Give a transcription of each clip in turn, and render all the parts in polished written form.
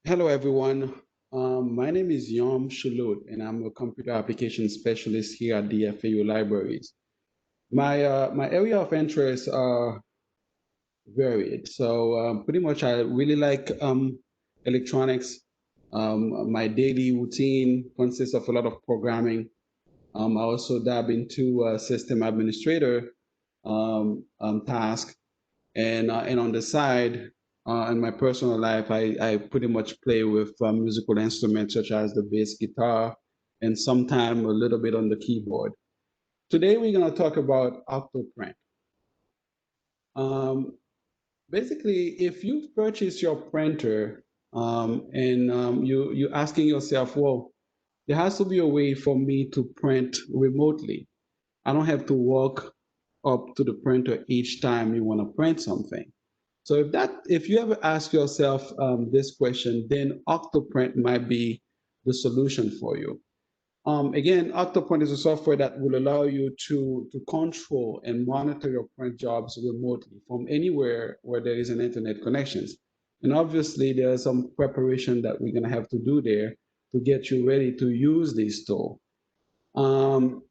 Hello, everyone. My name is Yom Shulut, and I'm a computer application specialist here at the FAU Libraries. My area of interest are varied. So pretty much, I really like electronics. My daily routine consists of a lot of programming. I also dab into system administrator task. And on the side, in my personal life, I pretty much play with musical instruments such as the bass guitar and sometimes a little bit on the keyboard. Today, we're going to talk about OctoPrint. Um, Basically, if you've purchased your printer and you're asking yourself, well, there has to be a way for me to print remotely. I don't have to walk up to the printer each time you want to print something. So if you ever ask yourself this question, then Octoprint might be the solution for you. Again, Octoprint is a software that will allow you to control and monitor your print jobs remotely from anywhere where there is an internet connections. And obviously, there's some preparation that we're going to have to do there to get you ready to use this tool. Um,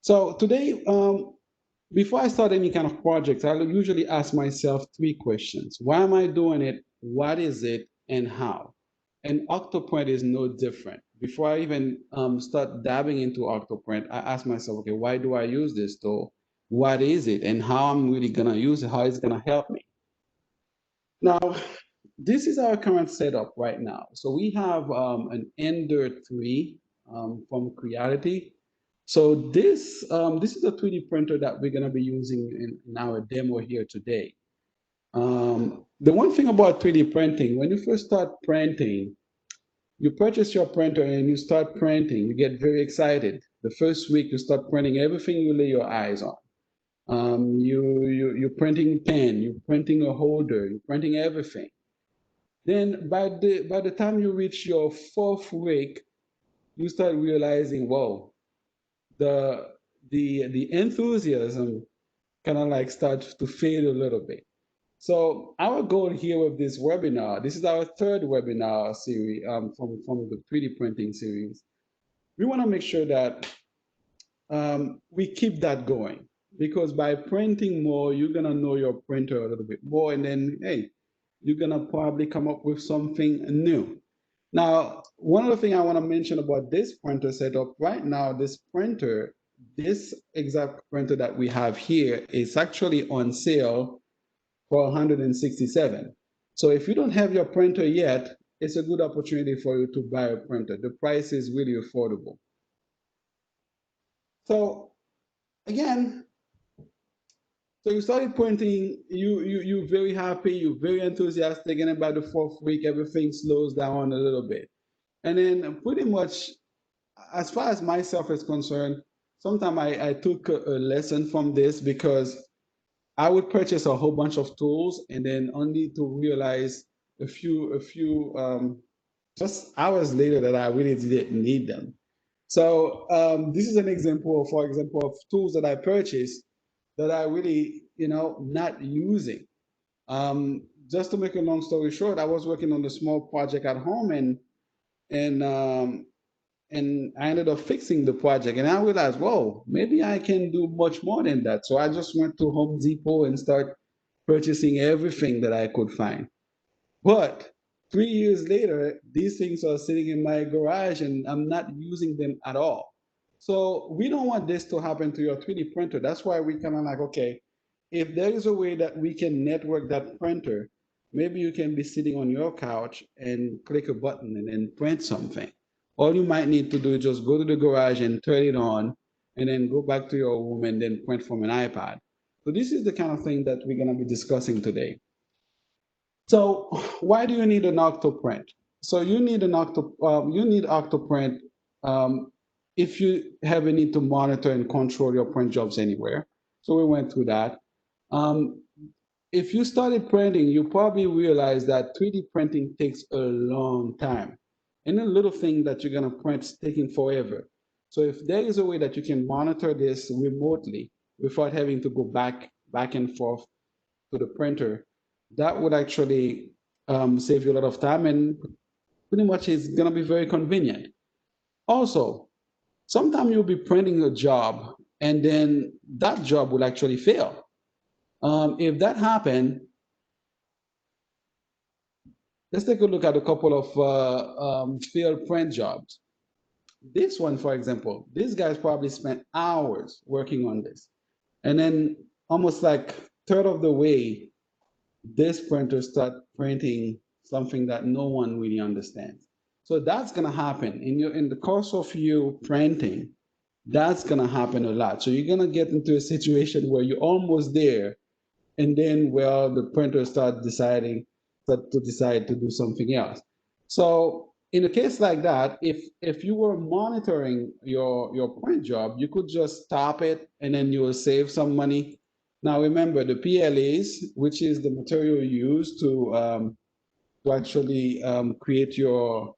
so today, before I start any kind of project, I usually ask myself three questions. Why am I doing it? What is it? And how? And Octoprint is no different. Before I even start dabbing into Octoprint, I ask myself, okay, why do I use this tool? What is it? And how I'm really going to use it? How it's going to help me? Now, this is our current setup right now. So we have an Ender 3 from Creality. So this is a 3D printer that we're going to be using in our demo here today. The one thing about 3D printing, when you first start printing, you purchase your printer and you start printing, you get very excited. The first week you start printing everything you lay your eyes on. You're printing pen, you're printing a holder, you're printing everything. Then by the time you reach your fourth week, you start realizing, whoa, the the enthusiasm kind of like starts to fade a little bit. So our goal here with this webinar, this is our third webinar series from the 3D printing series. We want to make sure that we keep that going because by printing more, you're gonna know your printer a little bit more, and then hey, you're gonna probably come up with something new. Now, one of the things I want to mention about this printer setup right now, this exact printer that we have here is actually on sale for 167. So if you don't have your printer yet, it's a good opportunity for you to buy a printer. The price is really affordable. So again, so you started printing, you're very happy, you're very enthusiastic, and about the fourth week, everything slows down a little bit. And then pretty much, as far as myself is concerned, sometimes I took a lesson from this because I would purchase a whole bunch of tools and then only to realize a few just hours later that I really didn't need them. So this is an example, for example, of tools that I purchased that I really, not using. Just to make a long story short, I was working on a small project at home and and I ended up fixing the project and I realized, whoa, maybe I can do much more than that. So I just went to Home Depot and start purchasing everything that I could find. But 3 years later, these things are sitting in my garage and I'm not using them at all. So we don't want this to happen to your 3D printer. That's why we kind of like, okay, if there is a way that we can network that printer, maybe you can be sitting on your couch and click a button and then print something. All you might need to do is just go to the garage and turn it on and then go back to your room and then print from an iPad. So this is the kind of thing that we're going to be discussing today. So why do you need an Octoprint? So you need Octoprint um, if you have a need to monitor and control your print jobs anywhere. So we went through that. Um, if you started printing, you probably realize that 3D printing takes a long time. And a little thing that you're gonna print is taking forever. So if there is a way that you can monitor this remotely without having to go back and forth to the printer, That would actually save you a lot of time, and pretty much it's going to be very convenient. Also, sometimes you'll be printing a job and then that job will actually fail. If that happened, let's take a look at a couple of failed print jobs. This one, for example, these guys probably spent hours working on this. And then almost like third of the way, this printer start printing something that no one really understands. So that's gonna happen in the course of you printing. That's gonna happen a lot. So you're gonna get into a situation where you're almost there, and then well, the printer start to decide to do something else. So in a case like that, if you were monitoring your print job, you could just stop it and then you will save some money. Now remember the PLAs, which is the material used to actually create your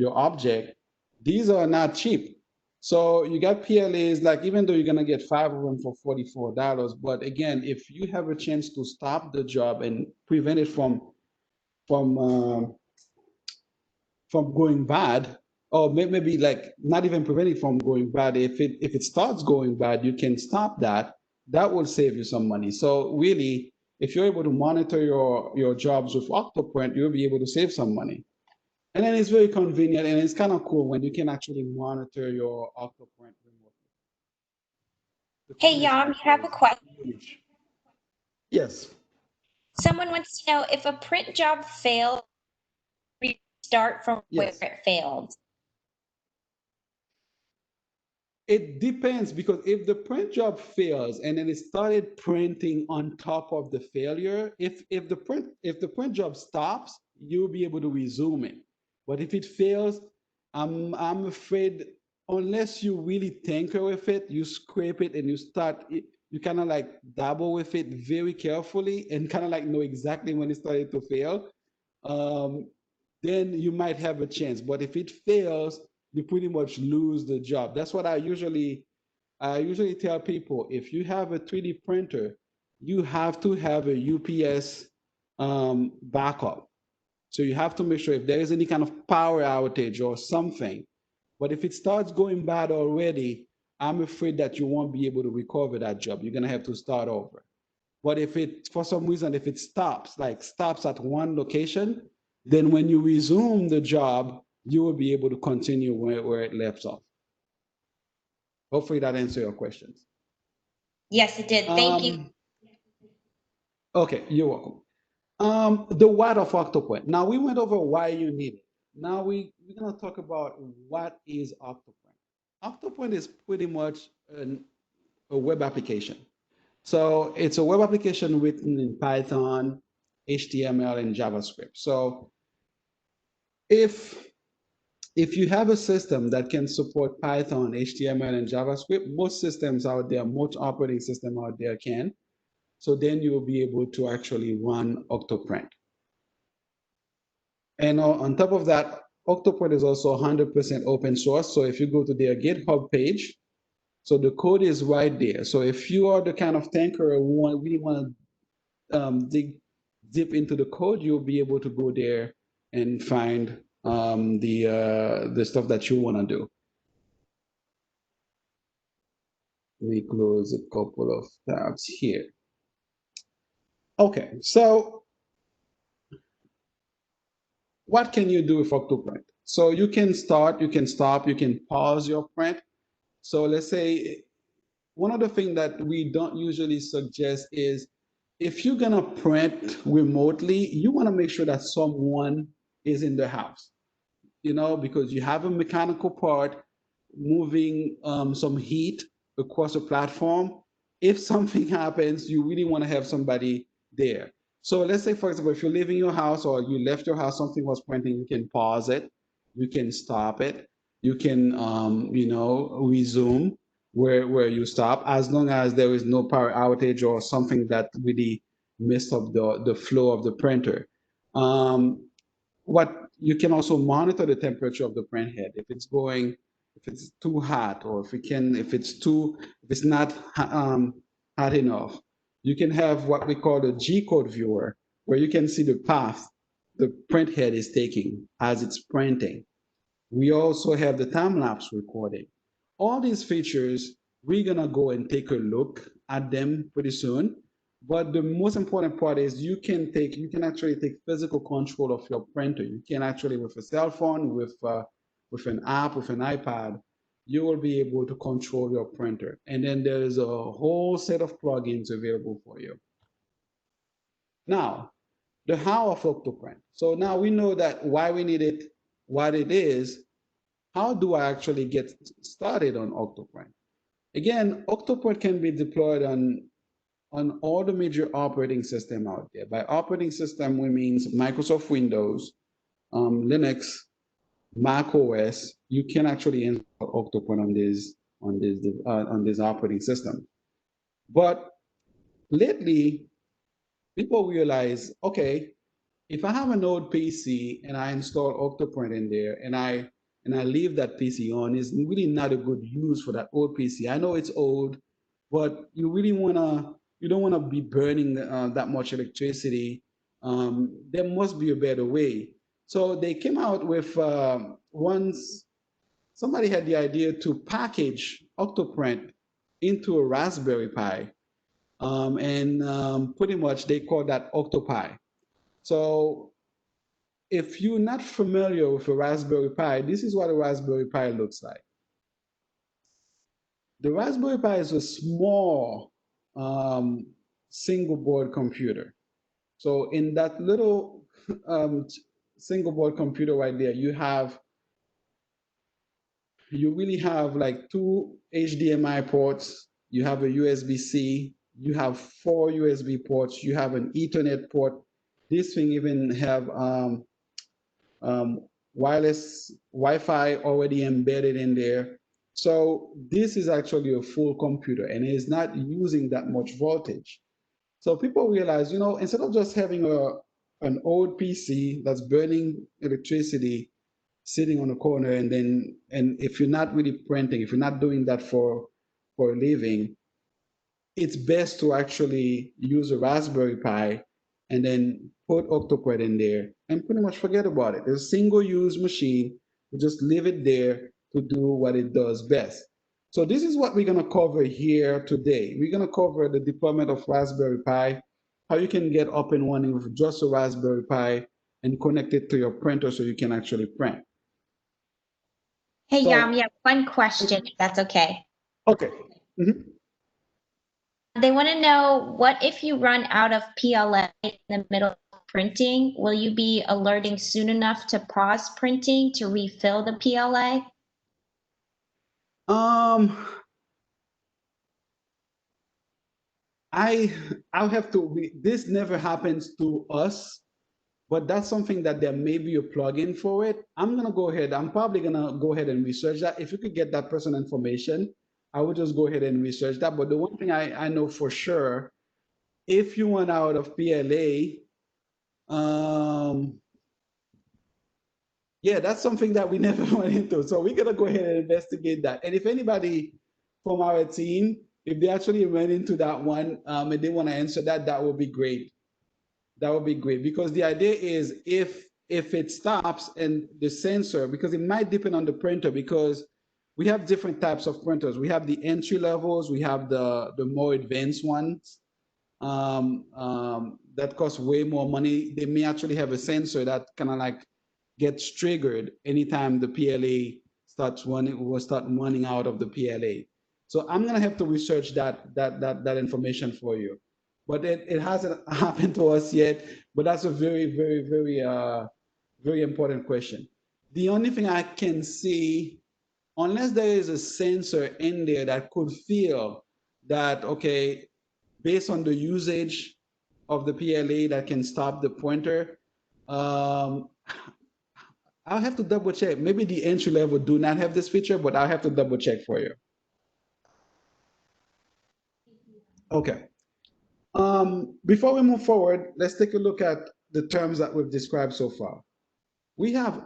object. These are not cheap. So you got PLAs, like even though you're gonna get five of them for $44, but again, if you have a chance to stop the job and prevent it from uh, from going bad, or maybe like not even prevent it from going bad. If it starts going bad, you can stop that. That will save you some money. So really, if you're able to monitor your jobs with OctoPrint, you'll be able to save some money. And then it's very convenient and it's kind of cool when you can actually monitor your OctoPrint remotely. The Hey, furnish Yam, you factor have a is question. huge. Yes. Someone wants to know if a print job failed, restart from where Yes. it failed. It depends because if the print job fails and then it started printing on top of the failure, if the print job stops, you'll be able to resume it. But if it fails, I'm afraid unless you really tinker with it, you scrape it and you kind of like dabble with it very carefully and kind of like know exactly when it started to fail. Um, then you might have a chance. But if it fails, you pretty much lose the job. That's what I usually tell people. If you have a 3D printer, you have to have a UPS backup. So you have to make sure if there is any kind of power outage or something. But if it starts going bad already, I'm afraid that you won't be able to recover that job. You're gonna have to start over. But if it, for some reason, if it stops, like stops at one location, then when you resume the job, you will be able to continue where it left off. Hopefully that answers your questions. Yes, it did. Thank you. Um, okay, you're welcome. The what of Octoprint. Now we went over why you need it. Now we're gonna talk about what is Octoprint. Octoprint is pretty much a web application. So it's a web application written in Python, HTML, and JavaScript. So if if you have a system that can support Python, HTML, and JavaScript, most systems out there, most operating system out there can. So then you will be able to actually run OctoPrint. And on top of that, OctoPrint is also 100% open source. So if you go to their GitHub page, so the code is right there. So if you are the kind of thinker who really want to dig deep into the code, you'll be able to go there and find the stuff that you want to do. Let me close a couple of tabs here. Okay, so what can you do with OctoPrint? So you can start, you can stop, you can pause your print. So let's say one of the things that we don't usually suggest is if you're gonna print remotely, you want to make sure that someone is in the house, because you have a mechanical part moving some heat across a platform. If something happens, you really want to have somebody there. So let's say, for example, if you're leaving your house or you left your house, something was printing, you can pause it, you can stop it, you can, resume where you stop, as long as there is no power outage or something that really messed up the flow of the printer. What you can also monitor the temperature of the print head if it's too hot, or if it's not hot enough. You can have what we call the G code viewer, where you can see the path the print head is taking as it's printing. We also have the time-lapse recording. All these features, we're gonna go and take a look at them pretty soon. But the most important part is you can actually take physical control of your printer. You can actually, with a cell phone, with an app, with an iPad, you will be able to control your printer. And then there's a whole set of plugins available for you. Now, the how of OctoPrint. So now we know that why we need it, what it is. How do I actually get started on OctoPrint? Again, OctoPrint can be deployed on all the major operating system out there. By operating system, we mean Microsoft Windows, Linux, Mac OS. You can actually install OctoPrint on this operating system. But lately, people realize, okay, if I have an old PC and I install OctoPrint in there and I leave that PC on, it's really not a good use for that old PC. I know it's old, but you don't wanna be burning that much electricity. There must be a better way. So they came out with once somebody had the idea to package OctoPrint into a Raspberry Pi, and pretty much they call that Octopi. So if you're not familiar with a Raspberry Pi, this is what a Raspberry Pi looks like. The Raspberry Pi is a small single board computer. So in that little single board computer right there, you really have like two HDMI ports, you have a USB-C, you have four USB ports, you have an Ethernet port. This thing even have wireless Wi-Fi already embedded in there. So this is actually a full computer and it is not using that much voltage. So people realize, instead of just having an old PC that's burning electricity sitting on a corner, and if you're not really printing, if you're not doing that for a living, it's best to actually use a Raspberry Pi and then put OctoPrint in there and pretty much forget about it. It's a single-use machine. You just leave it there to do what it does best. So this is what we're going to cover here today. We're going to cover the deployment of Raspberry Pi, how you can get up and running with just a Raspberry Pi and connect it to your printer so you can actually print. Hey, Yam, yeah, one question, if that's okay. Okay. Mm-hmm. They want to know, what if you run out of PLA in the middle of printing? Will you be alerting soon enough to pause printing to refill the PLA? I'll have to, this never happens to us, but that's something that there may be a plugin for it. I'm probably gonna go ahead and research that. If you could get that person information, I would just go ahead and research that. But the one thing I know for sure, if you went out of PLA, yeah, that's something that we never went into. So we're gonna go ahead and investigate that. And if anybody from our team, if they actually went into that one and they want to answer that, that would be great. That would be great, because the idea is if it stops and the sensor, because it might depend on the printer, because we have different types of printers. We have the entry levels, we have the more advanced ones that cost way more money. They may actually have a sensor that kind of like gets triggered anytime the PLA will start running out of the PLA. So I'm gonna have to research that information for you. But it hasn't happened to us yet. But that's a very, very, very, very important question. The only thing I can see, unless there is a sensor in there that could feel that, okay, based on the usage of the PLA that can stop the pointer, I'll have to double check. Maybe the entry level do not have this feature, but I'll have to double check for you. Okay. Before we move forward, let's take a look at the terms that we've described so far. We have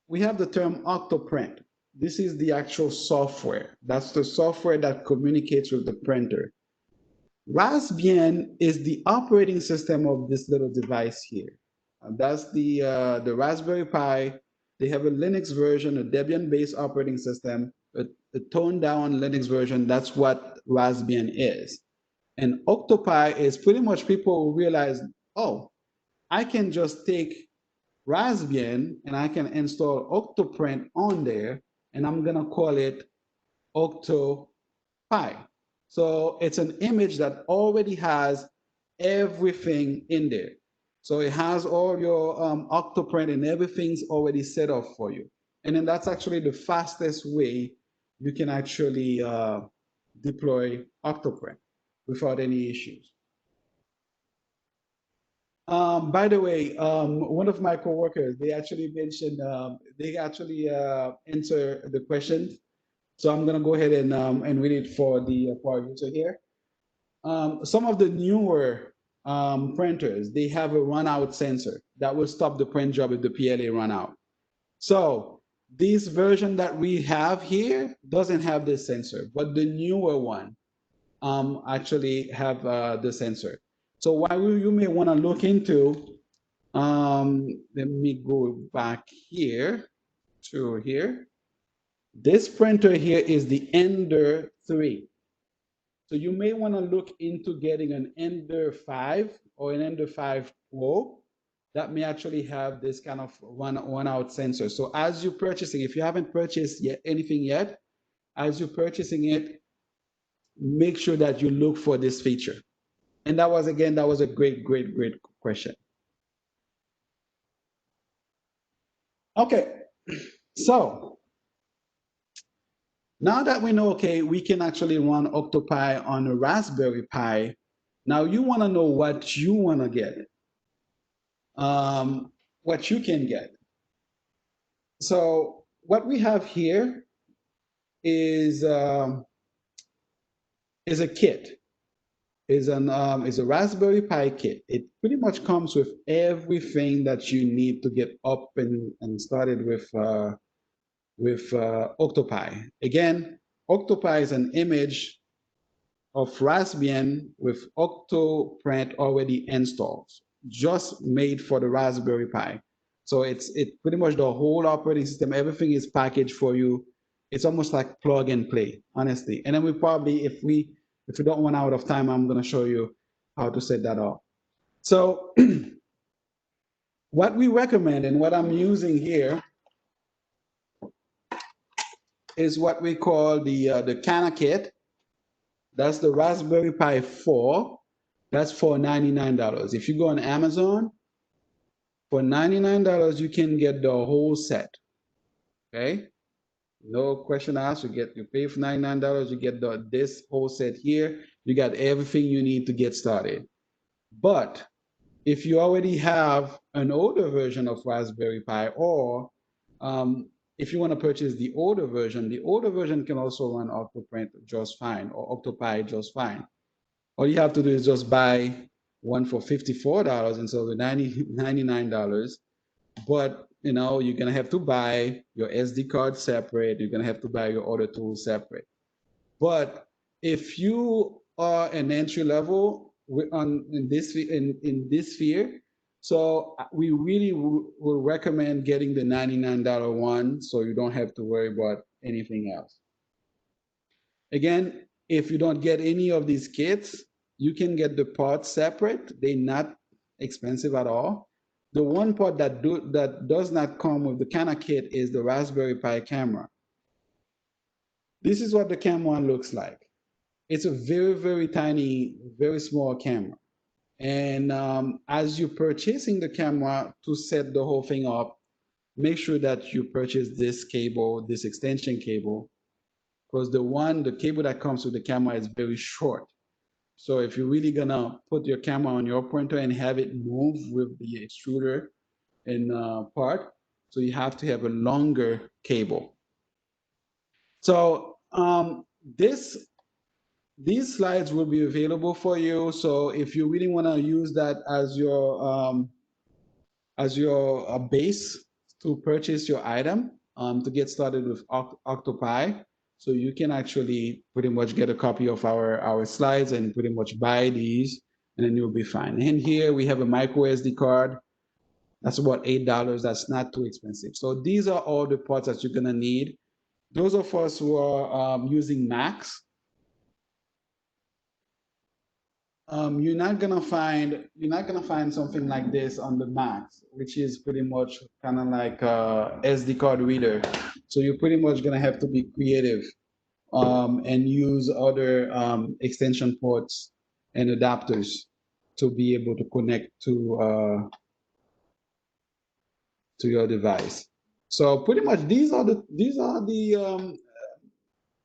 the term OctoPrint. This is the actual software. That's the software that communicates with the printer. Raspbian is the operating system of this little device here. That's the Raspberry Pi. They have a Linux version, a Debian-based operating system, a toned-down Linux version. That's what Raspbian is. And Octopi is pretty much people realize, oh, I can just take Raspbian and I can install OctoPrint on there, and I'm gonna call it Octopi. So it's an image that already has everything in there. So it has all your OctoPrint and everything's already set up for you. And then that's actually the fastest way you can actually deploy OctoPrint without any issues. By the way, one of my coworkers, they actually mentioned, they actually answer the question. So I'm gonna go ahead and read it for our user here. Some of the newer printers, they have a runout sensor that will stop the print job if the PLA run out. So this version that we have here doesn't have this sensor, but the newer one actually have the sensor. So what you may want to look into, let me go back here to here. This printer here is the Ender 3. So you may want to look into getting an Ender 5 or an Ender 5 Pro that may actually have this kind of one out sensor. So as you're purchasing, if you haven't purchased yet anything yet, as you're purchasing it, make sure that you look for this feature. And that was, again, that was a great, great, great question. Okay, so now that we know, okay, we can actually run Octopi on a Raspberry Pi, now you want to know what you want to get, what you can get. So what we have here is a kit, is a Raspberry Pi kit. It pretty much comes with everything that you need to get up and started with Octopi. Again, Octopi is an image of Raspbian with OctoPrint already installed, just made for the Raspberry Pi. So it's pretty much the whole operating system. Everything is packaged for you. It's almost like plug and play, honestly. And then we probably, if we don't run out of time, I'm going to show you how to set that up. So what we recommend and what I'm using here is what we call the Cana kit. That's the Raspberry Pi 4. That's for $99. If you go on Amazon, for $99, you can get the whole set. Okay? No question asked. You pay for $99, you get this whole set here. You got everything you need to get started. But if you already have an older version of Raspberry Pi, or if you want to purchase the older version can also run OctoPrint just fine, or Octopi just fine. All you have to do is just buy one for $54 instead of $99. But you're gonna have to buy your SD card separate. You're gonna have to buy your other tools separate. But if you are an entry level in this sphere, so we really will recommend getting the $99 one, so you don't have to worry about anything else. Again, if you don't get any of these kits, you can get the parts separate. They're not expensive at all. The one part that does not come with the Cana kit is the Raspberry Pi camera. This is what the camera looks like. It's a very, very tiny, very small camera. And as you're purchasing the camera to set the whole thing up, make sure that you purchase this cable, this extension cable, because the cable that comes with the camera is very short. So if you're really gonna put your camera on your printer and have it move with the extruder in part, so you have to have a longer cable. So these slides will be available for you. So if you really want to use that as your base to purchase your item, to get started with Octopi, So you can actually pretty much get a copy of our slides and pretty much buy these, and then you'll be fine. And here we have a micro SD card. That's about $8. That's not too expensive. So these are all the parts that you're gonna need. Those of us who are using Macs, you're not gonna find something like this on the Macs, which is pretty much kind of like a SD card reader. So you're pretty much gonna have to be creative and use other extension ports and adapters to be able to connect to your device. So pretty much these are the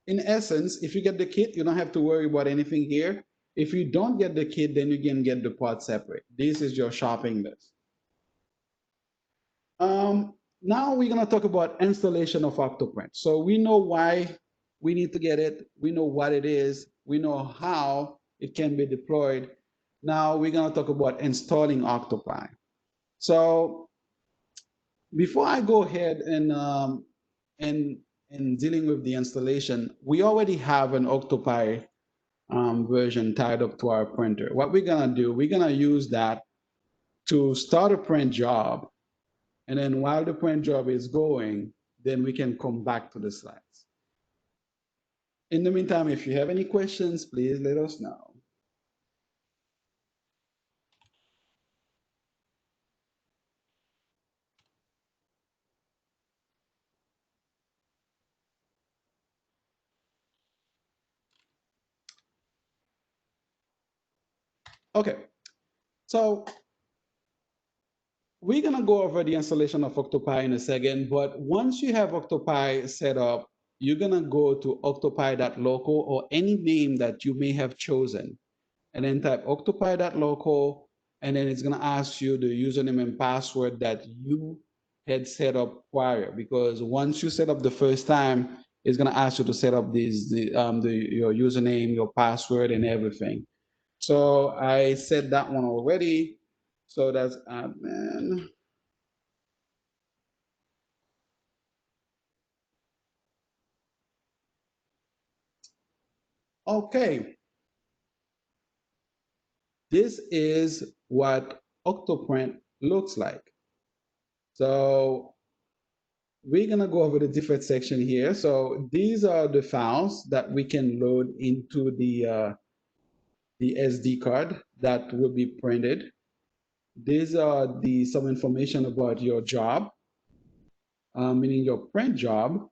in essence, if you get the kit, you don't have to worry about anything here. If you don't get the kit, then you can get the parts separate. This is your shopping list. Now we're gonna talk about installation of OctoPrint. So we know why we need to get it. We know what it is. We know how it can be deployed. Now we're gonna talk about installing Octopi. So before I go ahead and dealing with the installation, we already have an Octopi version tied up to our printer. What we're gonna do, we're gonna use that to start a print job. And then while the print job is going, then we can come back to the slides. In the meantime, if you have any questions, please let us know. Okay, so we're gonna go over the installation of Octopi in a second, but once you have Octopi set up, you're gonna go to octopi.local or any name that you may have chosen, and then type octopi.local, and then it's gonna ask you the username and password that you had set up prior, because once you set up the first time, it's gonna ask you to set up your username, your password, and everything. So I set that one already. So that's admin. Okay, this is what OctoPrint looks like. So we're gonna go over the different section here. So these are the files that we can load into the SD card that will be printed. These are some information about your job, meaning your print job.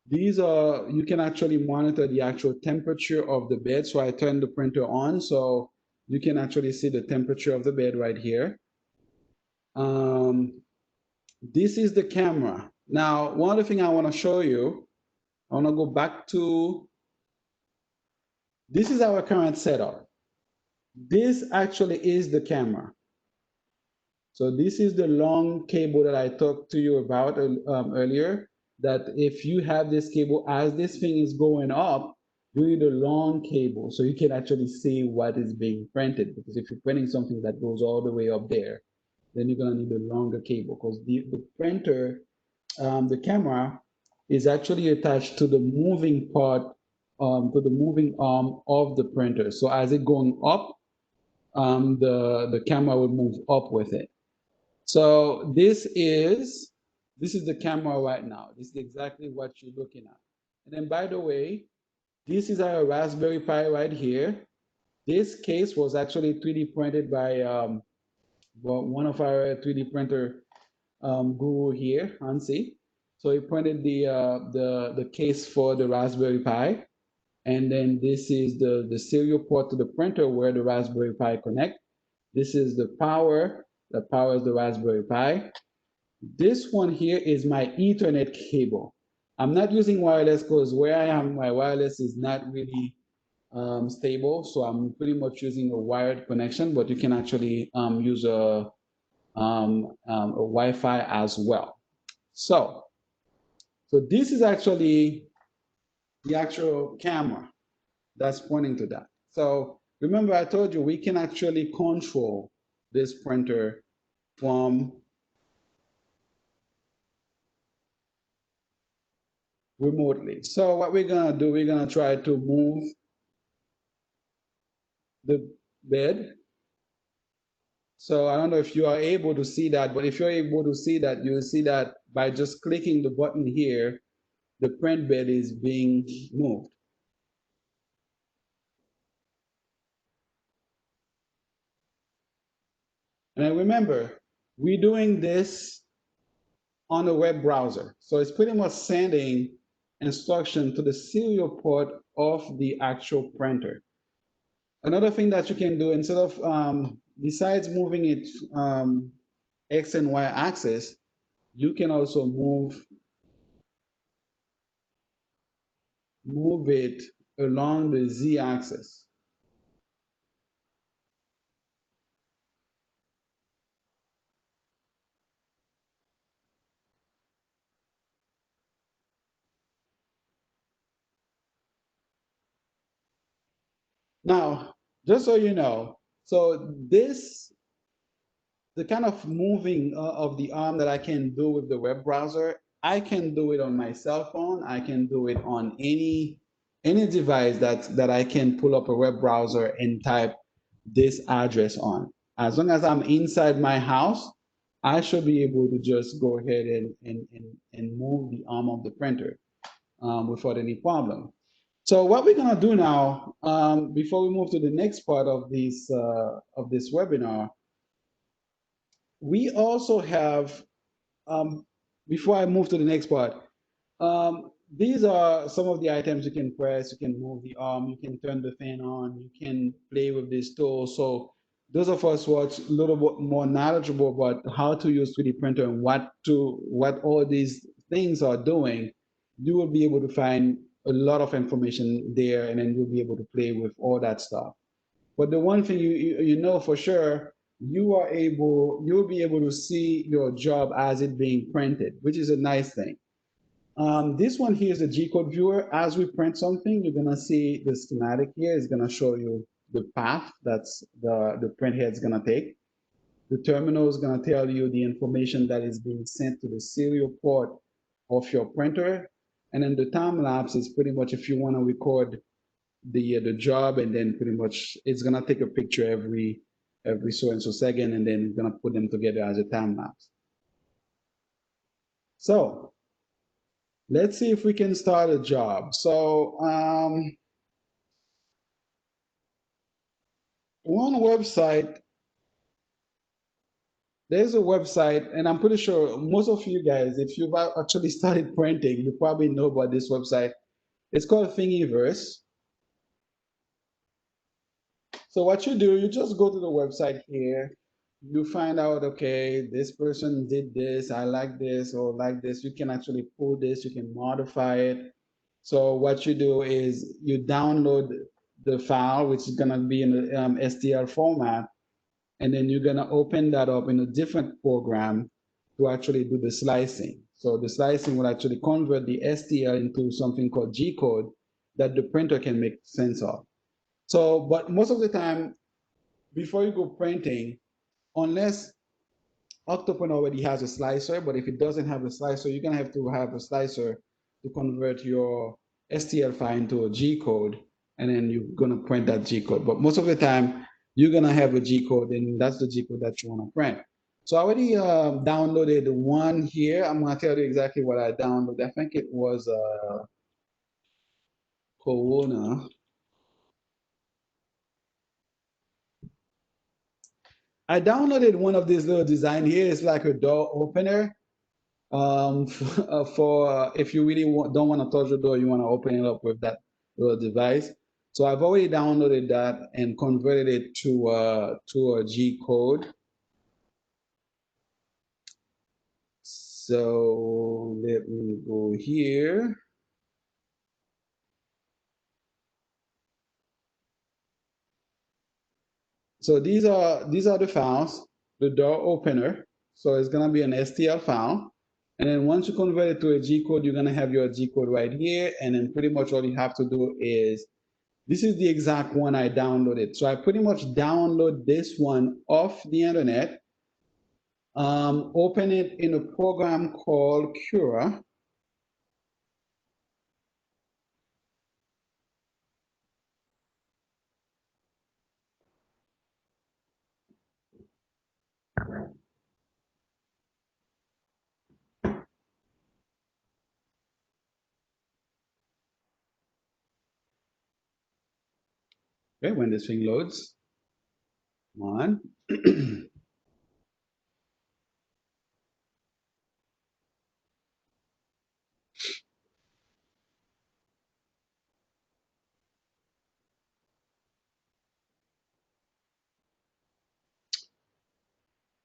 These are, you can actually monitor the actual temperature of the bed. So I turned the printer on, so you can actually see the temperature of the bed right here. This is the camera. Now, one other thing I want to show you, I want to go back to, this is our current setup. This actually is the camera. So this is the long cable that I talked to you about earlier, that if you have this cable, as this thing is going up, you need a long cable so you can actually see what is being printed. Because if you're printing something that goes all the way up there, then you're gonna need a longer cable, because the printer, the camera is actually attached to the moving part, to the moving arm of the printer. So as it going up, the camera will move up with it. So this is the camera right now. This is exactly what you're looking at. And then by the way, this is our Raspberry Pi right here. This case was actually 3D printed by one of our 3D printer guru here, Hansi. So he printed the case for the Raspberry Pi. And then this is the serial port to the printer where the Raspberry Pi connect. This is the power that powers the Raspberry Pi. This one here is my Ethernet cable. I'm not using wireless because where I am, my wireless is not really stable. So I'm pretty much using a wired connection, but you can actually use a Wi-Fi as well. So this is actually the actual camera that's pointing to that. So remember, I told you we can actually control this printer from remotely. So what we're gonna do, we're gonna try to move the bed. So I don't know if you are able to see that, but if you're able to see that, you'll see that by just clicking the button here, the print bed is being moved. And remember, we're doing this on a web browser. So it's pretty much sending instruction to the serial port of the actual printer. Another thing that you can do instead of, besides moving it X and Y axis, you can also move it along the Z axis. Now, just so you know, so this, the kind of moving of the arm that I can do with the web browser, I can do it on my cell phone. I can do it on any device that I can pull up a web browser and type this address on. As long as I'm inside my house, I should be able to just go ahead and move the arm of the printer without any problem. So what we're gonna do now, before we move to the next part of this webinar, we also have, before I move to the next part, these are some of the items you can press. You can move the arm, you can turn the fan on, you can play with this tool. So those of us who are a little bit more knowledgeable about how to use 3D printer and what all these things are doing, you will be able to find a lot of information there, and then you'll be able to play with all that stuff. But the one thing you know for sure, you'll be able to see your job as it being printed, which is a nice thing. This one here is a G-code viewer. As we print something, you're gonna see the schematic here is gonna show you the path that's the print head is gonna take. The terminal is gonna tell you the information that is being sent to the serial port of your printer. And then the time lapse is pretty much if you wanna record the job, and then pretty much it's gonna take a picture every so and so second, and then gonna put them together as a time lapse. So let's see if we can start a job. So one website, there's a website, and I'm pretty sure most of you guys, if you've actually started printing, you probably know about this website. It's called Thingiverse. So what you do, you just go to the website here, you find out, okay, this person did this, I like this or like this. You can actually pull this, you can modify it. So what you do is you download the file, which is gonna be in the STL format, and then you're gonna open that up in a different program to actually do the slicing. So the slicing will actually convert the STL into something called G code that the printer can make sense of. So, but most of the time, before you go printing, unless OctoPrint already has a slicer, but if it doesn't have a slicer, you're gonna have to have a slicer to convert your STL file into a G code, and then you're gonna print that G code. But most of the time, you're gonna have a G code, and that's the G code that you wanna print. So I already downloaded one here. I'm gonna tell you exactly what I downloaded. I think it was Corona. I downloaded one of these little design here. It's like a door opener. For if you really don't want to touch the door, you want to open it up with that little device. So I've already downloaded that and converted it to a G code. So let me go here. So these are the files, the door opener. So it's gonna be an STL file. And then once you convert it to a G code, you're gonna have your G code right here. And then pretty much all you have to do is, this is the exact one I downloaded. So I pretty much download this one off the internet, open it in a program called Cura. Okay, when this thing loads, one.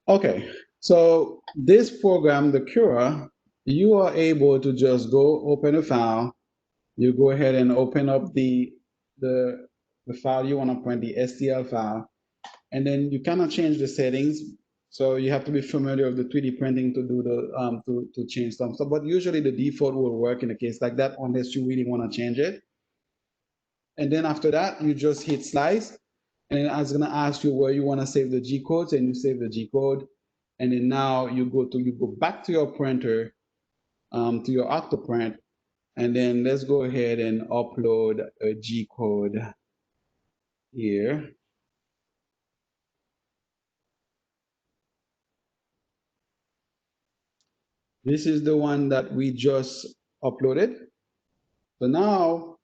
Okay, so this program, the Cura, you are able to just go open a file. You go ahead and open up the, the file you want to print, the STL file, and then you cannot change the settings. So you have to be familiar with the 3D printing to do the to change some stuff. But usually the default will work in a case like that unless you really want to change it. And then after that, you just hit slice, and I was gonna ask you where you want to save the G codes, and you save the G code. And then now you go back to your printer, to your OctoPrint, and then let's go ahead and upload a G code here. This is the one that we just uploaded. So now,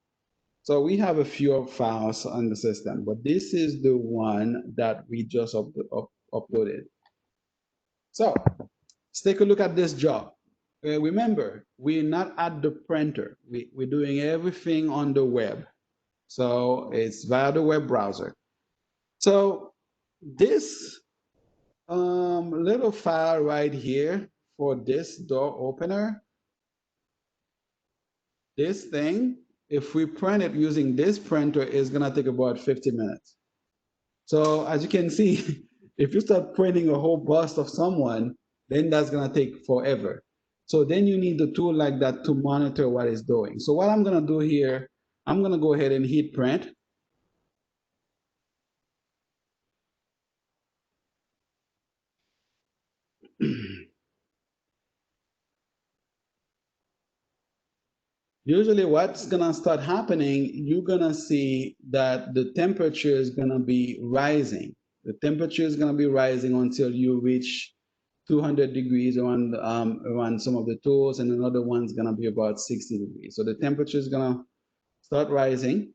so we have a few files on the system, but this is the one that we just uploaded. So let's take a look at this job. Remember, we're not at the printer. We're doing everything on the web. So it's via the web browser. So this little file right here for this door opener, this thing, if we print it using this printer, is gonna take about 50 minutes. So as you can see, if you start printing a whole bust of someone, then that's gonna take forever. So then you need a tool like that to monitor what it's doing. So what I'm gonna do here, I'm gonna go ahead and hit print. Usually what's gonna start happening, you're gonna see that the temperature is gonna be rising. The temperature is gonna be rising until you reach 200 degrees around some of the tools, and another one's gonna be about 60 degrees. So the temperature is gonna start rising.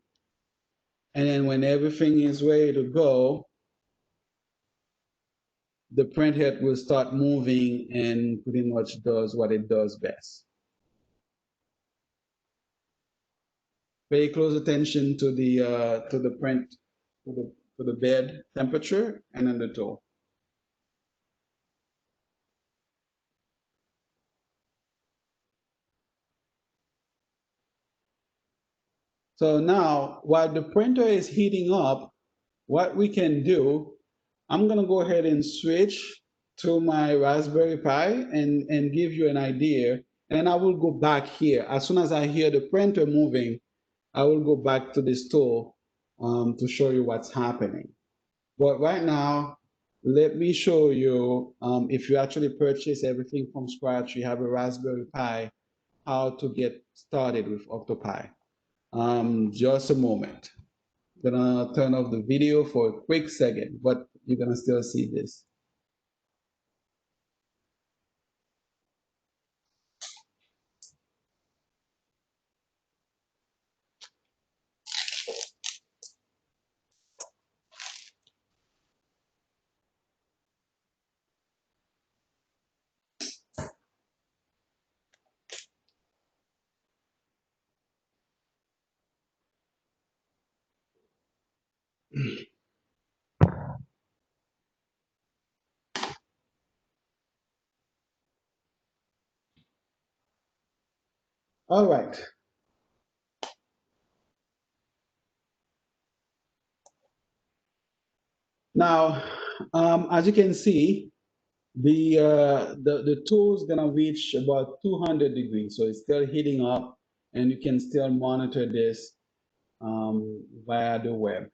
And then when everything is ready to go, the print head will start moving and pretty much does what it does best. Pay close attention to the print, to the bed temperature and then the tool. So now while the printer is heating up, what we can do, I'm gonna go ahead and switch to my Raspberry Pi and give you an idea. And I will go back here. As soon as I hear the printer moving, I will go back to this tool to show you what's happening. But right now, let me show you, if you actually purchase everything from scratch, you have a Raspberry Pi, how to get started with Octopi. Just a moment. I'm gonna turn off the video for a quick second, but you're gonna still see this. All right. Now, as you can see, the tool is gonna reach about 200 degrees, so it's still heating up, and you can still monitor this via the web.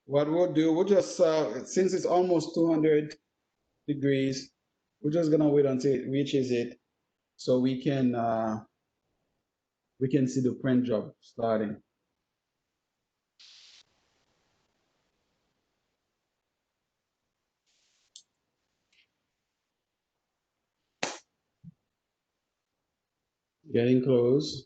What we'll do, we'll just since it's almost 200 degrees, we're just gonna wait until it reaches it, so we can see the print job starting. Getting close.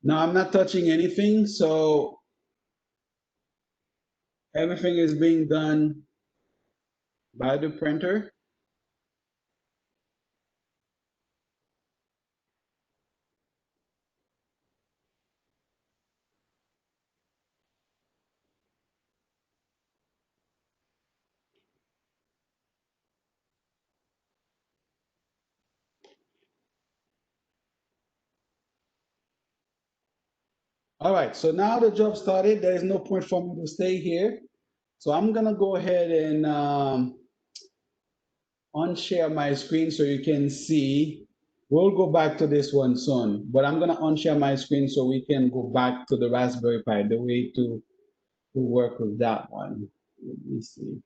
Now I'm not touching anything, so everything is being done by the printer. All right, so now the job started. There is no point for me to stay here. So I'm gonna go ahead and unshare my screen so you can see. We'll go back to this one soon, but I'm gonna unshare my screen so we can go back to the Raspberry Pi, the way to work with that one. Let me see.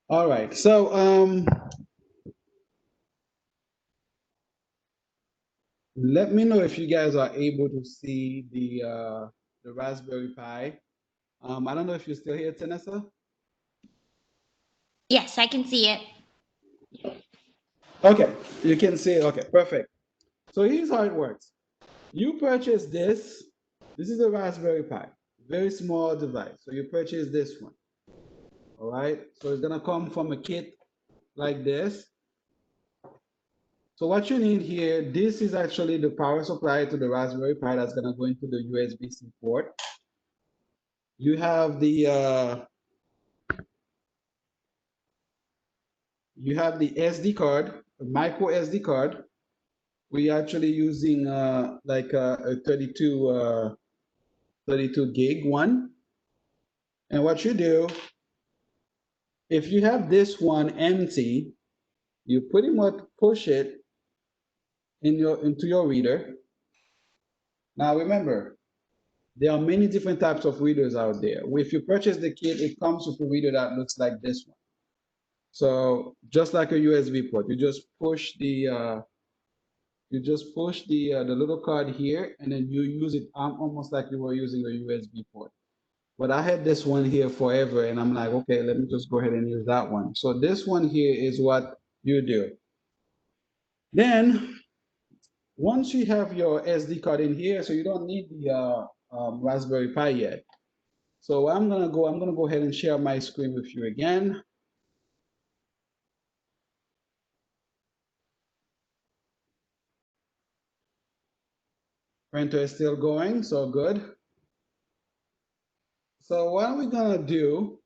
All right, so let me know if you guys are able to see the Raspberry Pi. I don't know if you're still here, Tanessa. Yes, I can see it. Okay, you can see it. Okay, perfect. So here's how it works. You purchase this. This is a Raspberry Pi, very small device. So you purchase this one. All right. So it's gonna come from a kit like this. So what you need here, this is actually the power supply to the Raspberry Pi that's gonna go into the USB-C port. You have the SD card, a micro SD card. We're actually using like a 32 gig one. And what you do, if you have this one empty, you pretty much push it into your reader. Now remember, there are many different types of readers out there. If you purchase the kit, it comes with a reader that looks like this one. So just like a USB port, you just push the little card here, and then you use it almost like you were using a USB port. But I had this one here forever, and I'm like, okay, let me just go ahead and use that one. So this one here is what you do. Then once you have your SD card in here, so you don't need the Raspberry Pi yet. So I'm gonna go ahead and share my screen with you again. Printer is still going, so good. So what are we gonna do?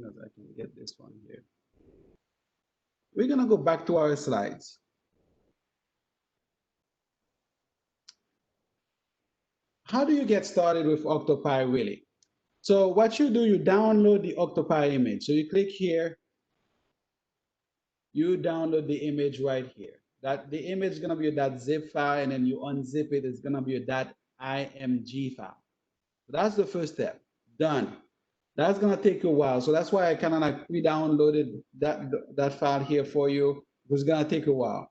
As I can get this one here. We're gonna go back to our slides. How do you get started with Octopi really? So what you do, you download the Octopi image. So you click here, you download the image right here. That the image is gonna be a .zip file, and then you unzip it, it's gonna be a .img file. So that's the first step. Done. That's gonna take a while. So that's why I kind of like pre-downloaded that file here for you. It's gonna take a while.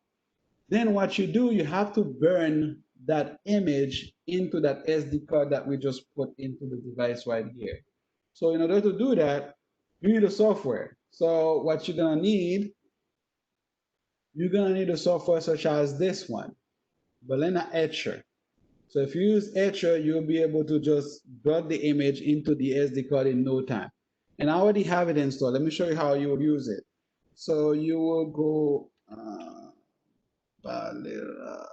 Then what you do, you have to burn that image into that SD card that we just put into the device right here. So in order to do that, you need a software. So what you're gonna need a software such as this one, Balena Etcher. So if you use Etcher, you'll be able to just drop the image into the SD card in no time. And I already have it installed. Let me show you how you would use it. So you will go Balena,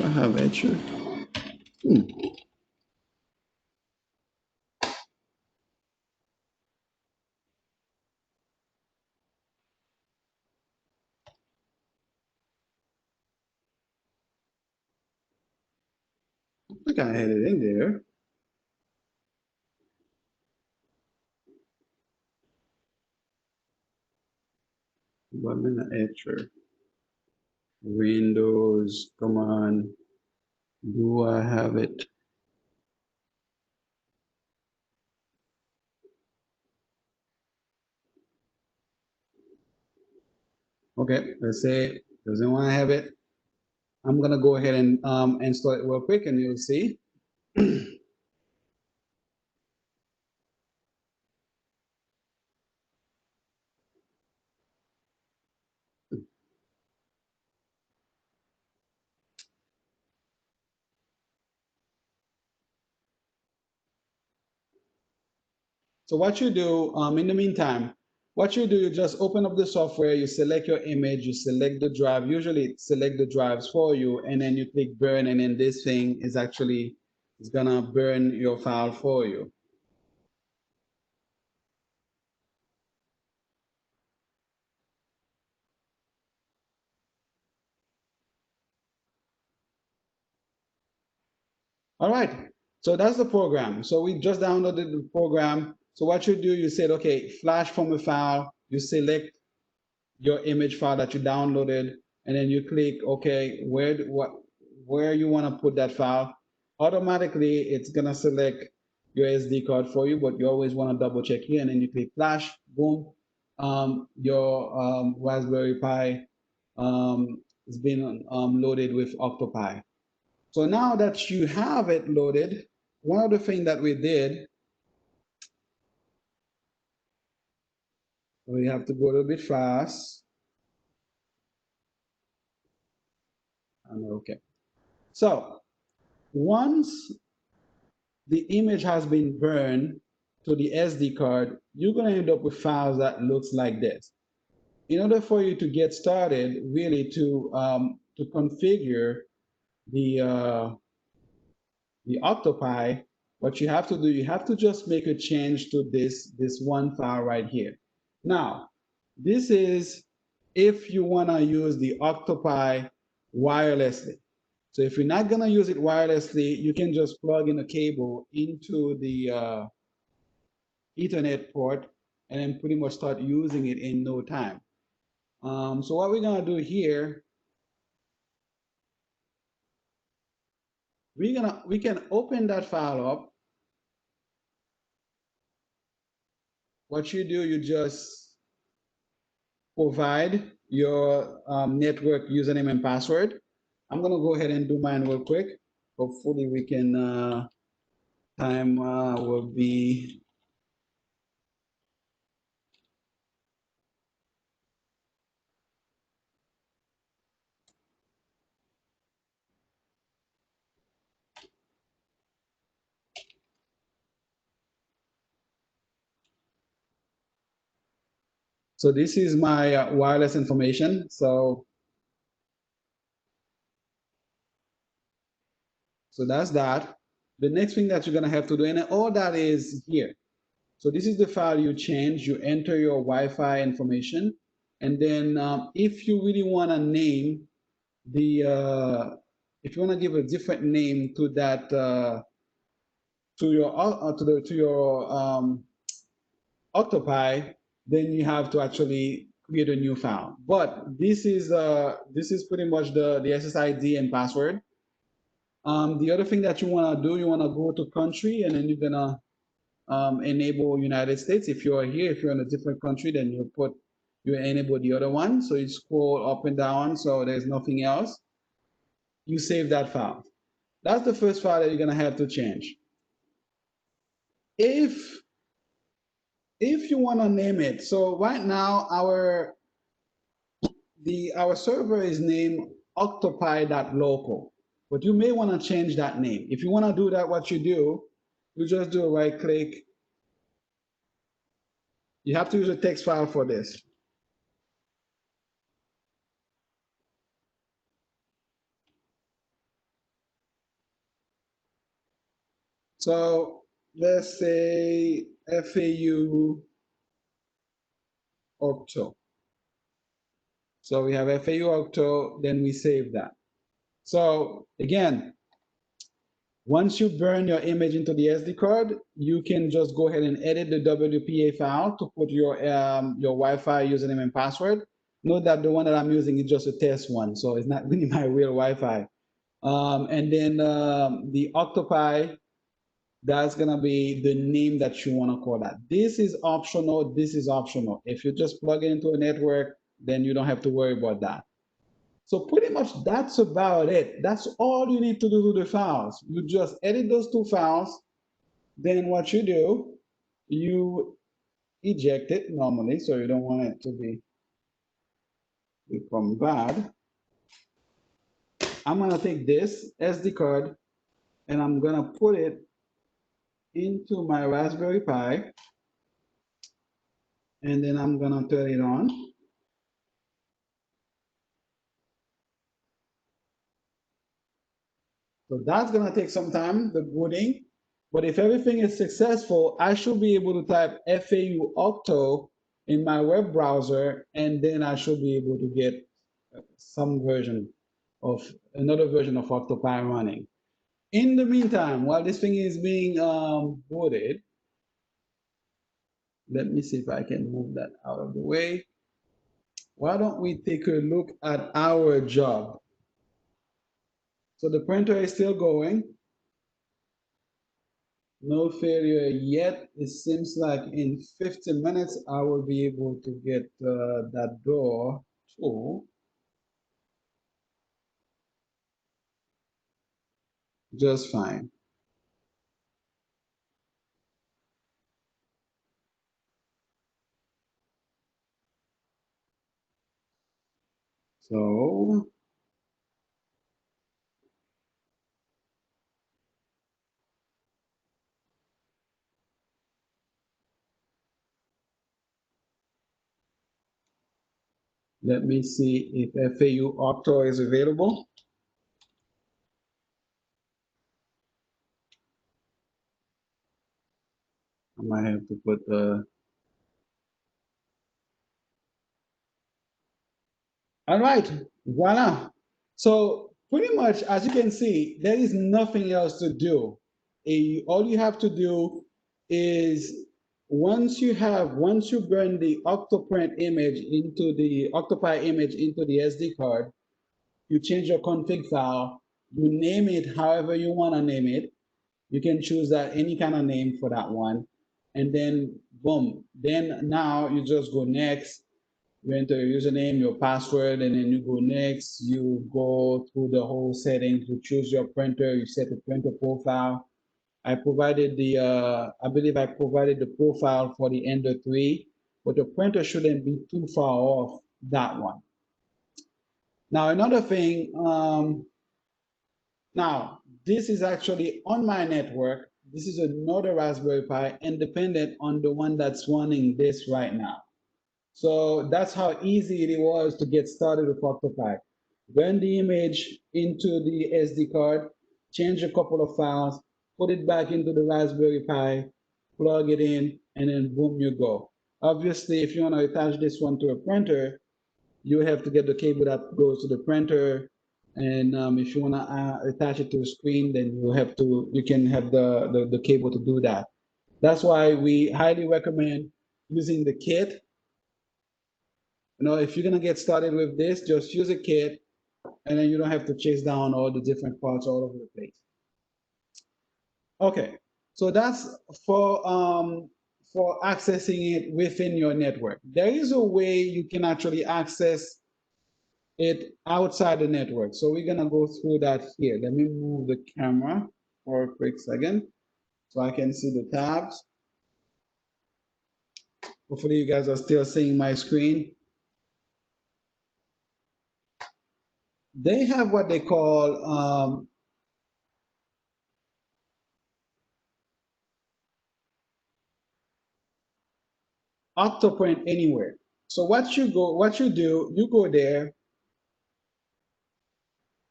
I have etcher? Hmm. I think I had it in there. One minute etcher. Windows, come on. Do I have it? Okay, let's say doesn't want to have it. I'm gonna go ahead and install it real quick, and you'll see. So what you do, in the meantime, what you do, you just open up the software, you select your image, you select the drive. Usually it select the drives for you, and then you click burn, and then this thing is actually it's gonna burn your file for you. All right. So that's the program. So we just downloaded the program. So what you do, you said, okay, flash from a file, you select your image file that you downloaded, and then you click OK, where you want to put that file. Automatically, it's gonna select your SD card for you, but you always want to double check here, and then you click flash, boom, your Raspberry Pi has been loaded with Octopi. So now that you have it loaded, one of the things that we did, we have to go a little bit fast. And okay. So once the image has been burned to the SD card, you're going to end up with files that looks like this. In order for you to get started, really to configure the the Octopi, what you have to do, you have to just make a change to this one file right here. Now, this is if you want to use the Octopi wirelessly. So if you're not going to use it wirelessly, you can just plug in a cable into the Ethernet port and then pretty much start using it in no time. So what we're going to do here, we can open that file up. What you do, you just provide your network username and password. I'm going to go ahead and do mine real quick. Hopefully we can, time will be, so this is my wireless information. So that's that. The next thing that you're going to have to do, and all that is here. So this is the file you change, you enter your Wi-Fi information, and then if you really want to name if you want to give a different name to that, to your Octopi, then you have to actually create a new file. But this is pretty much the SSID and password. The other thing that you want to do, you want to go to country, and then you're gonna enable United States. If you're here, if you're in a different country, then you enable the other one. So you scroll up and down, so there's nothing else. You save that file. That's the first file that you're gonna have to change. If if you want to name it, so right now our server is named octopi.local, but you may want to change that name. If you want to do that, what you do, you just do a right click. You have to use a text file for this. So let's say FAU Octo. So we have FAU Octo, then we save that. So again, once you burn your image into the SD card, you can just go ahead and edit the WPA file to put your Wi-Fi username and password. Note that the one that I'm using is just a test one, so it's not really my real Wi-Fi. And then the Octopi, that's gonna be the name that you wanna call that. This is optional, this is optional. If you just plug it into a network, then you don't have to worry about that. So pretty much that's about it. That's all you need to do to the files. You just edit those two files. Then what you do, you eject it normally, so you don't want it to become bad. I'm gonna take this SD card and I'm gonna put it into my Raspberry Pi, and then I'm gonna turn it on. So that's gonna take some time, the booting. But if everything is successful, I should be able to type FAU Octo in my web browser, and then I should be able to get some version of another version of Octopi running. In the meantime, while this thing is being booted, let me see if I can move that out of the way. Why don't we take a look at our job? So the printer is still going. No failure yet. It seems like in 50 minutes, I will be able to get that door to just fine. So let me see if FAU Octo is available. I might have to put the. All right, voila. So pretty much, as you can see, there is nothing else to do. All you have to do is once you burn the OctoPrint image into the Octopi image into the SD card, you change your config file, you name it however you want to name it. You can choose that any kind of name for that one. And then boom, then now you just go next, you enter your username, your password, and then you go next. You go through the whole settings. You choose your printer. You set the printer profile. I provided I believe I provided the profile for the Ender 3, but the printer shouldn't be too far off that one. Now, another thing, now, this is actually on my network. This is another Raspberry Pi independent on the one that's running this right now. So that's how easy it was to get started with Octopi. Burn the image into the SD card, change a couple of files, put it back into the Raspberry Pi, plug it in, and then boom, you go. Obviously, if you want to attach this one to a printer, you have to get the cable that goes to the printer. And if you want to attach it to a screen, then you can have the cable to do that. That's why we highly recommend using the kit. If you're gonna get started with this, just use a kit, and then you don't have to chase down all the different parts all over the place. Okay, so that's for accessing it within your network. There is a way you can actually access it outside the network. So we're gonna go through that here. Let me move the camera for a quick second so I can see the tabs. Hopefully you guys are still seeing my screen. They have what they call OctoPrint anywhere. So what you do, you go there.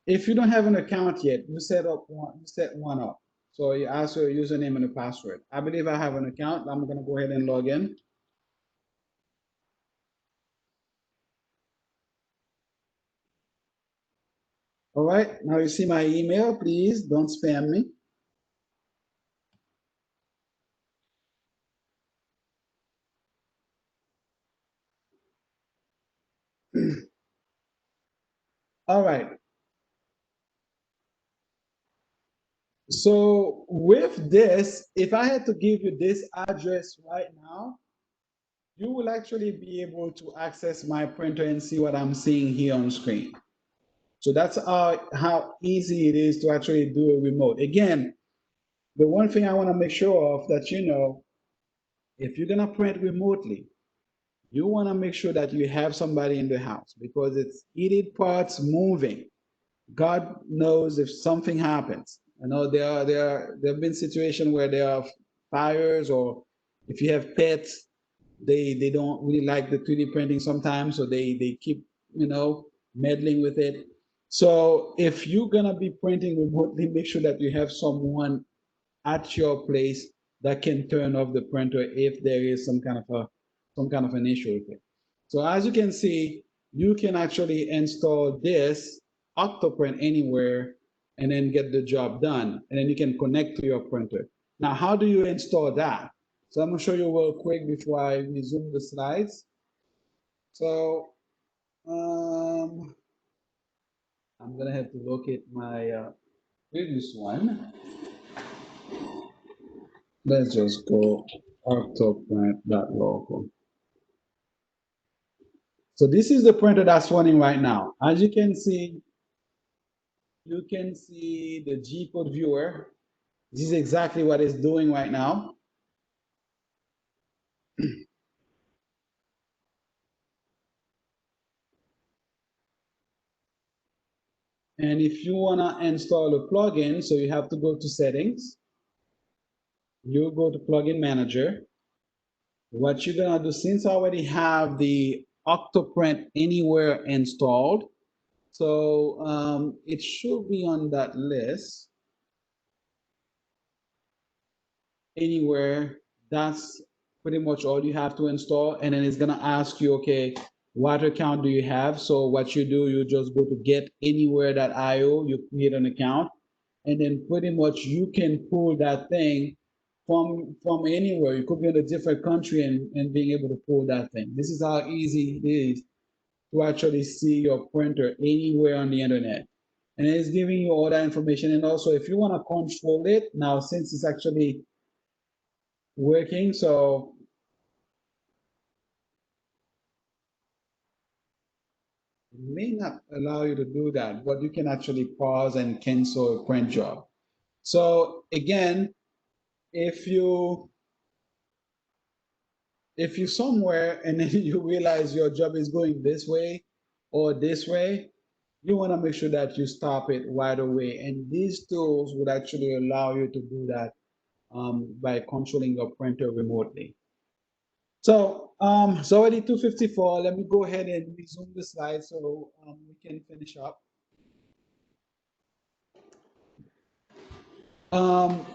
If you don't have an account yet, you set one up. So you ask your username and a password. I believe I have an account. I'm gonna go ahead and log in. All right, now you see my email. Please don't spam me. All right. So with this, if I had to give you this address right now, you will actually be able to access my printer and see what I'm seeing here on screen. So that's how easy it is to actually do a remote. Again, the one thing I want to make sure of that you know, if you're gonna print remotely, you want to make sure that you have somebody in the house because it's heated parts moving. God knows if something happens. I know there have been situations where there are fires, or if you have pets, they don't really like the 3D printing sometimes, so they keep meddling with it. So if you're gonna be printing remotely, make sure that you have someone at your place that can turn off the printer if there is some kind of an issue with it. So as you can see, you can actually install this OctoPrint anywhere and then get the job done. And then you can connect to your printer. Now, how do you install that? So I'm gonna show you real quick before I resume the slides. So I'm gonna have to locate my previous one. Let's just go octoprint.local. So this is the printer that's running right now. As you can see the G code viewer. This is exactly what it's doing right now. And if you want to install a plugin, so you have to go to settings. You go to plugin manager. What you're gonna do, since I already have the OctoPrint Anywhere installed, so it should be on that list. Anywhere, that's pretty much all you have to install. And then it's gonna ask you, okay, what account do you have? So what you do, you just go to getanywhere.io, you create an account, and then pretty much you can pull that thing from anywhere. You could be in a different country and being able to pull that thing. This is how easy it is to actually see your printer anywhere on the internet. And it's giving you all that information. And also, if you want to control it, now since it's actually working, so it may not allow you to do that, but you can actually pause and cancel a print job. So again, if you if you're somewhere and then you realize your job is going this way or this way, you want to make sure that you stop it right away. And these tools would actually allow you to do that by controlling your printer remotely. So it's already 2:54. Let me go ahead and resume the slide so we can finish up. Um,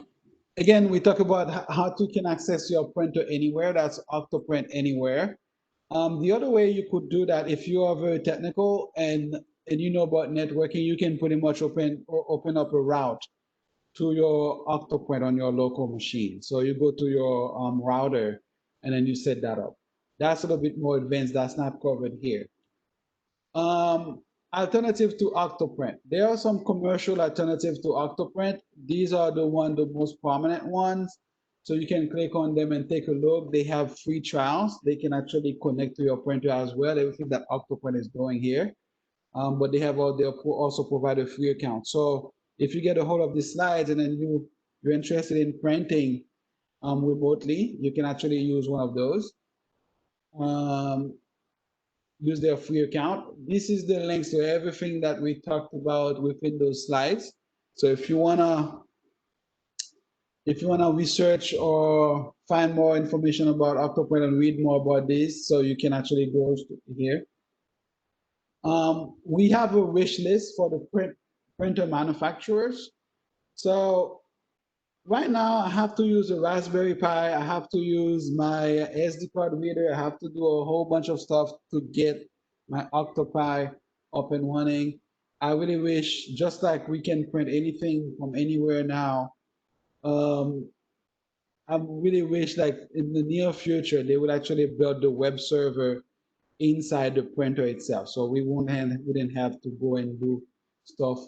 Again, we talk about how to can access your printer anywhere. That's OctoPrint Anywhere. The other way you could do that, if you are very technical and you know about networking, you can pretty much open up a route to your OctoPrint on your local machine. So you go to your router and then you set that up. That's a little bit more advanced. That's not covered here. Um, Alternative to OctoPrint. There are some commercial alternatives to OctoPrint. These are the most prominent ones. So you can click on them and take a look. They have free trials. They can actually connect to your printer as well. Everything that OctoPrint is doing here. But they also provide a free account. So if you get a hold of the slides and then you're interested in printing remotely, you can actually use one of those. Um, Use their free account. This is the links to everything that we talked about within those slides. So if you wanna research or find more information about OctoPrint and read more about this, so you can actually go here. We have a wish list for the printer manufacturers. So right now I have to use a Raspberry Pi. I have to use my SD card reader. I have to do a whole bunch of stuff to get my Octopi up and running. I really wish, just like we can print anything from anywhere now, um, I really wish like in the near future they would actually build the web server inside the printer itself. So wouldn't have to go and do stuff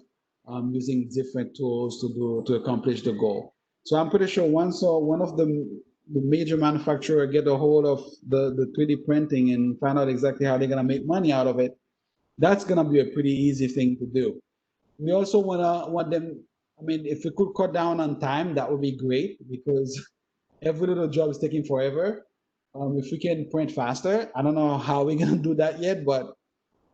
using different tools to accomplish the goal. So I'm pretty sure once one of the major manufacturer get a hold of the 3D printing and find out exactly how they're gonna make money out of it, that's gonna be a pretty easy thing to do. We also want them. I mean, if we could cut down on time, that would be great because every little job is taking forever. If we can print faster, I don't know how we're gonna do that yet, but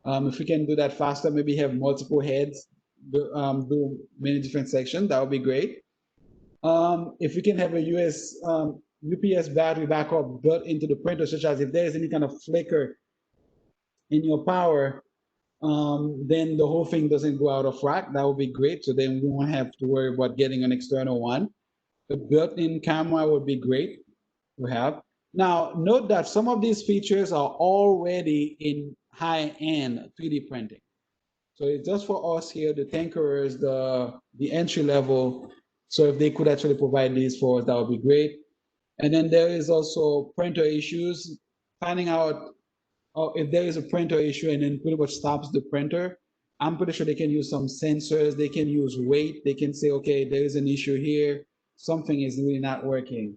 if we can do that faster, maybe have multiple heads do many different sections, that would be great. If we can have a UPS battery backup built into the printer, such as if there is any kind of flicker in your power, then the whole thing doesn't go out of rack. That would be great. So then we won't have to worry about getting an external one. A built-in camera would be great to have. Now, note that some of these features are already in high-end 3D printing. So it's just for us here, the tinkerers, the entry level. So if they could actually provide these for us, that would be great. And then there is also printer issues, finding out if there is a printer issue and then pretty much stops the printer. I'm pretty sure they can use some sensors, they can use weight, they can say, okay, there is an issue here, something is really not working.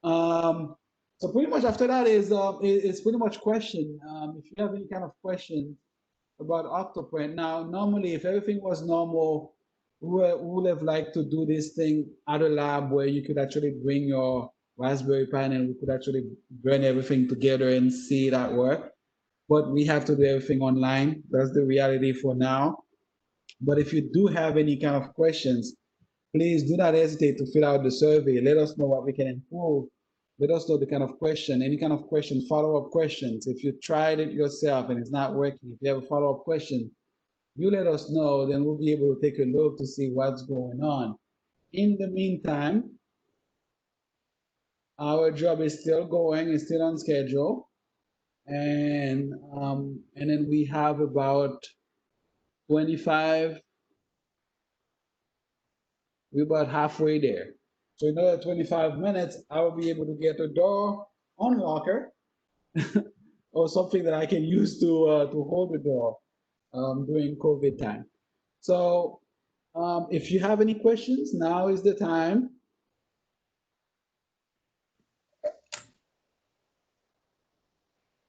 Um, so pretty much after that is it's pretty much question. If you have any kind of question about OctoPrint, now normally if everything was normal, we would have liked to do this thing at a lab where you could actually bring your Raspberry Pi and we could actually burn everything together and see it at work. But we have to do everything online. That's the reality for now. But if you do have any kind of questions, please do not hesitate to fill out the survey. Let us know what we can improve. Let us know the kind of question, any kind of question, follow-up questions. If you tried it yourself and it's not working, if you have a follow-up question, you let us know, then we'll be able to take a look to see what's going on. In the meantime, our job is still going, it's still on schedule. And then we have about 25, we're about halfway there. So in another 25 minutes, I will be able to get a door unlocker or something that I can use to hold the door during COVID time. So if you have any questions, now is the time.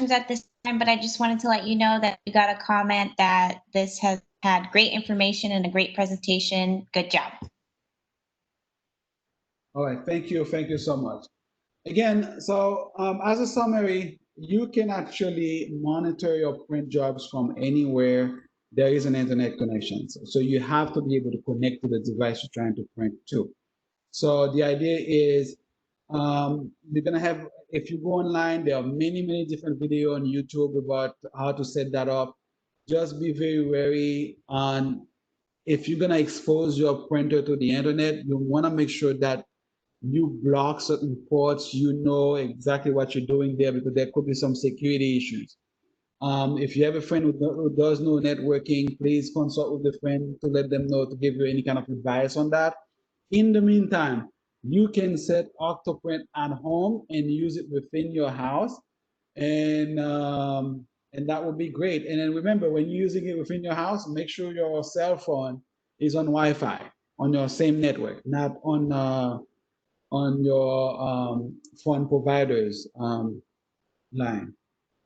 At this time, but I just wanted to let you know that you got a comment that this has had great information and a great presentation. Good job. All right, thank you so much. Again, so as a summary, you can actually monitor your print jobs from anywhere there is an internet connection. So you have to be able to connect to the device you're trying to print to. So the idea is you're gonna have, if you go online, there are many different videos on YouTube about how to set that up. Just be very wary on if you're gonna expose your printer to the internet, you wanna make sure that you block certain ports, you know exactly what you're doing there because there could be some security issues. If you have a friend who does know networking, please consult with the friend to let them know to give you any kind of advice on that. In the meantime, you can set OctoPrint at home and use it within your house, and that would be great. And then remember, when you're using it within your house, make sure your cell phone is on Wi-Fi on your same network, not on your phone provider's line.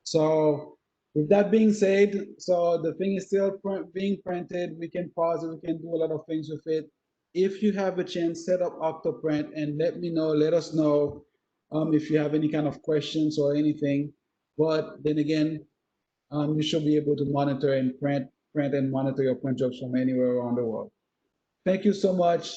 So with that being said, so the thing is still being printed. We can pause it. We can do a lot of things with it. If you have a chance, set up OctoPrint and let me know. Let us know if you have any kind of questions or anything. But then again, you should be able to monitor and print and monitor your print jobs from anywhere around the world. Thank you so much.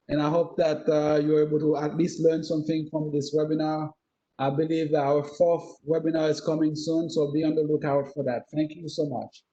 And I hope that you're able to at least learn something from this webinar. I believe that our fourth webinar is coming soon, so be on the lookout for that. Thank you so much.